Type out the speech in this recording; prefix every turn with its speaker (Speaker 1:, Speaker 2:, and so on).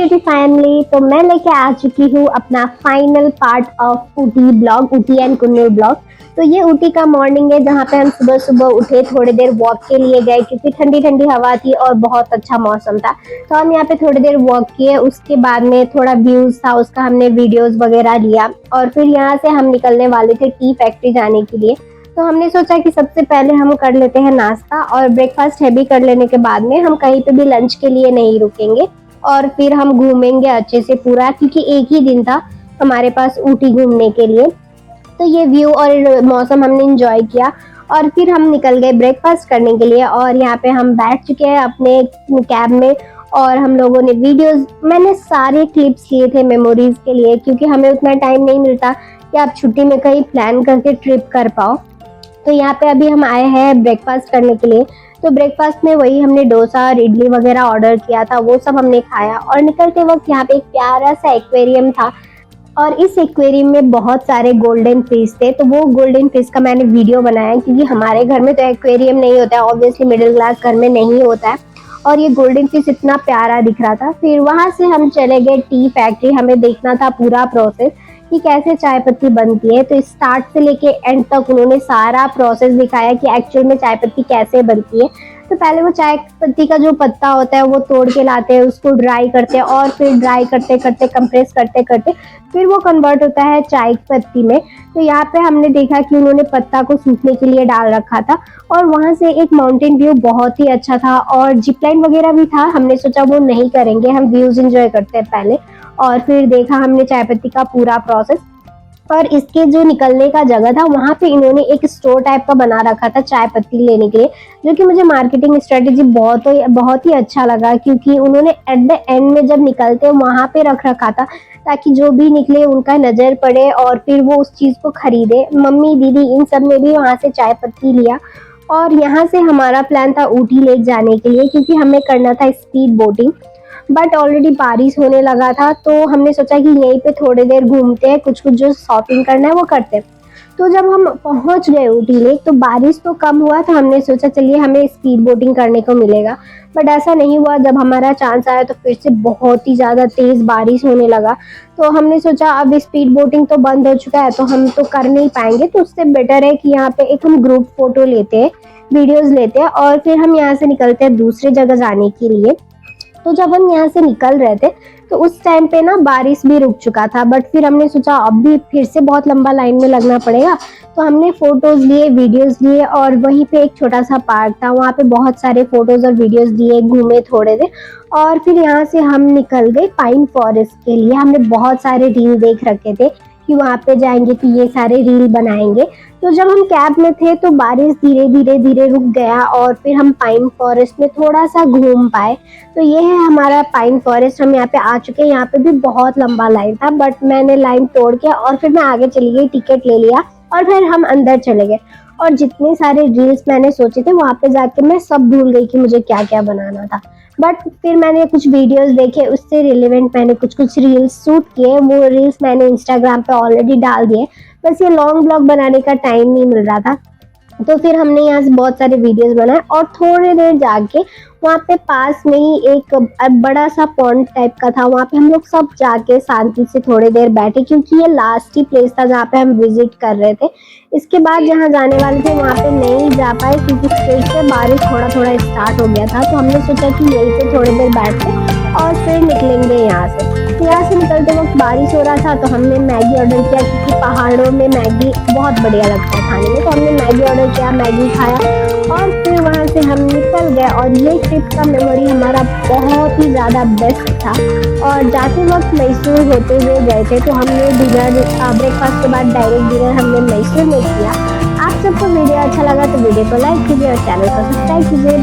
Speaker 1: Beauty family, तो मैं लेके आ चुकी हूँ अपना final part of Ooty blog, Ooty and Coonoor blog. तो ये ऊटी का मॉर्निंग है जहाँ पे हम सुबह सुबह उठे, थोड़ी देर वॉक के लिए गए क्योंकि ठंडी ठंडी हवा थी और बहुत अच्छा मौसम था। तो हम यहाँ पे थोड़ी देर वॉक किए, उसके बाद में थोड़ा व्यूज था उसका हमने वीडियोस वगैरह लिया और फिर यहाँ से हम निकलने वाले थे टी फैक्ट्री जाने के लिए। तो हमने सोचा कि सबसे पहले हम कर लेते हैं नाश्ता और ब्रेकफास्ट हैवी कर लेने के बाद में हम कहीं पे भी लंच के लिए नहीं रुकेंगे और फिर हम घूमेंगे अच्छे से पूरा, क्योंकि एक ही दिन था हमारे पास ऊटी घूमने के लिए। तो ये व्यू और मौसम हमने एंजॉय किया और फिर हम निकल गए ब्रेकफास्ट करने के लिए और यहाँ पे हम बैठ चुके हैं अपने कैब में और हम लोगों ने वीडियोस, मैंने सारे क्लिप्स लिए थे मेमोरीज के लिए, क्योंकि हमें उतना टाइम नहीं मिलता कि आप छुट्टी में कहीं प्लान करके ट्रिप कर पाओ। तो यहाँ पे अभी हम आए हैं ब्रेकफास्ट करने के लिए। तो ब्रेकफास्ट में वही हमने डोसा और इडली वगैरह ऑर्डर किया था, वो सब हमने खाया और निकलते वक्त यहाँ पे एक प्यारा सा एक्वेरियम था और इस एक्वेरियम में बहुत सारे गोल्डन फिश थे। तो वो गोल्डन फिश का मैंने वीडियो बनाया, क्योंकि हमारे घर में तो एक्वेरियम नहीं होता है, ऑब्वियसली मिडिल क्लास घर में नहीं होता है। और ये गोल्डन फिश इतना प्यारा दिख रहा था। फिर वहां से हम चले गए टी फैक्ट्री, हमें देखना था पूरा प्रोसेस कि कैसे चाय पत्ती बनती है। तो स्टार्ट से लेके एंड तक उन्होंने सारा प्रोसेस दिखाया कि एक्चुअल में चाय पत्ती कैसे बनती है। तो पहले वो चाय पत्ती का जो पत्ता होता है वो तोड़ के लाते हैं, उसको ड्राई करते हैं और फिर ड्राई करते करते कंप्रेस करते करते फिर वो कन्वर्ट होता है चाय पत्ती में। तो यहाँ पे हमने देखा कि उन्होंने पत्ता को सूखने के लिए डाल रखा था और वहां से एक माउंटेन व्यू बहुत ही अच्छा था और जिपलाइन वगैरह भी था। हमने सोचा वो नहीं करेंगे, हम व्यूज एंजॉय करते हैं पहले। और फिर देखा हमने चाय पत्ती का पूरा प्रोसेस और इसके जो निकलने का जगह था वहां पे इन्होंने एक स्टोर टाइप का बना रखा था चाय पत्ती लेने के लिए, जो कि मुझे मार्केटिंग स्ट्रेटेजी बहुत ही अच्छा लगा, क्योंकि उन्होंने एट द एंड में जब निकलते वहां पे रख रखा था ताकि जो भी निकले उनका नजर पड़े और फिर वो उस चीज को खरीदे। मम्मी दीदी इन सब ने भी वहां से चाय पत्ती लिया और यहाँ से हमारा प्लान था ऊटी लेक जाने के लिए, क्योंकि हमें करना था स्पीड बोटिंग। बट ऑलरेडी बारिश होने लगा था तो हमने सोचा कि यहीं पे थोड़ी देर घूमते हैं, कुछ कुछ जो शॉपिंग करना है वो करते हैं। तो जब हम पहुंच गए ऊटी लेक तो बारिश तो कम हुआ, तो हमने सोचा चलिए हमें स्पीड बोटिंग करने को मिलेगा। बट ऐसा नहीं हुआ, जब हमारा चांस आया तो फिर से बहुत ही ज़्यादा तेज़ बारिश होने लगा। तो हमने सोचा अब स्पीड बोटिंग तो बंद हो चुका है तो हम तो कर नहीं पाएंगे, तो उससे बेटर है कि यहाँ पे एक हम ग्रुप फोटो लेते हैं, वीडियोज़ लेते हैं और फिर हम यहाँ से निकलते हैं दूसरी जगह जाने के लिए। तो जब हम यहाँ से निकल रहे थे तो उस टाइम पे ना बारिश भी रुक चुका था, बट फिर हमने सोचा अब भी फिर से बहुत लंबा लाइन में लगना पड़ेगा। तो हमने फोटोज लिए, वीडियोस लिए और वहीं पे एक छोटा सा पार्क था, वहाँ पे बहुत सारे फोटोज और वीडियोस लिए, घूमे थोड़े देर और फिर यहाँ से हम निकल गए पाइन फॉरेस्ट के लिए। हमने बहुत सारे रील देख रखे थे कि वहाँ पे जाएंगे तो ये सारे रील बनाएंगे। तो जब हम कैब में थे तो बारिश धीरे धीरे धीरे रुक गया और फिर हम पाइन फॉरेस्ट में थोड़ा सा घूम पाए। तो ये है हमारा पाइन फॉरेस्ट, हम यहाँ पे आ चुके हैं। यहाँ पे भी बहुत लंबा लाइन था बट मैंने लाइन तोड़ के और फिर मैं आगे चली गई, टिकट ले लिया और फिर हम अंदर चले गए। और जितने सारे रील्स मैंने सोचे थे वहाँ पे जाके मैं सब भूल गई कि मुझे क्या क्या बनाना था। बट फिर मैंने कुछ वीडियोस देखे, उससे रिलेवेंट मैंने कुछ कुछ रील्स शूट किए, वो रील्स मैंने इंस्टाग्राम पे ऑलरेडी डाल दिए। बस ये लॉन्ग ब्लॉग बनाने का टाइम नहीं मिल रहा था, तो फिर हमने यहाँ से बहुत सारे वीडियोस बनाए और थोड़ी देर जाके वहाँ पे पास में ही एक बड़ा सा पॉन्ड टाइप का था, वहाँ पे हम लोग सब जाके शांति से थोड़ी देर बैठे, क्योंकि ये लास्ट ही प्लेस था जहाँ पे हम विजिट कर रहे थे। इसके बाद जहाँ जाने वाले थे वहाँ पे नहीं जा पाए क्योंकि फिर से बारिश थोड़ा थोड़ा स्टार्ट हो गया था। तो हमने सोचा कि यहीं पे थोड़ी देर बैठते और फिर निकलेंगे यहाँ से। तो यहाँ से निकलते वक्त बारिश हो रहा था तो हमने मैगी ऑर्डर किया, क्योंकि पहाड़ों में मैगी बहुत बढ़िया लगता है खाने में। तो हमने मैगी ऑर्डर किया, मैगी खाया और फिर वहाँ से हम निकल गए। और ये ट्रिप का मेमोरी हमारा बहुत ही ज़्यादा बेस्ट था। और जाते वक्त मैसूर होते हुए गए थे, तो हमने डिनर ब्रेकफास्ट के बाद डायरेक्ट डिनर हमने मैसूर में किया। आप सबको वीडियो अच्छा लगा तो वीडियो को लाइक कीजिए और चैनल को सब्सक्राइब कीजिए।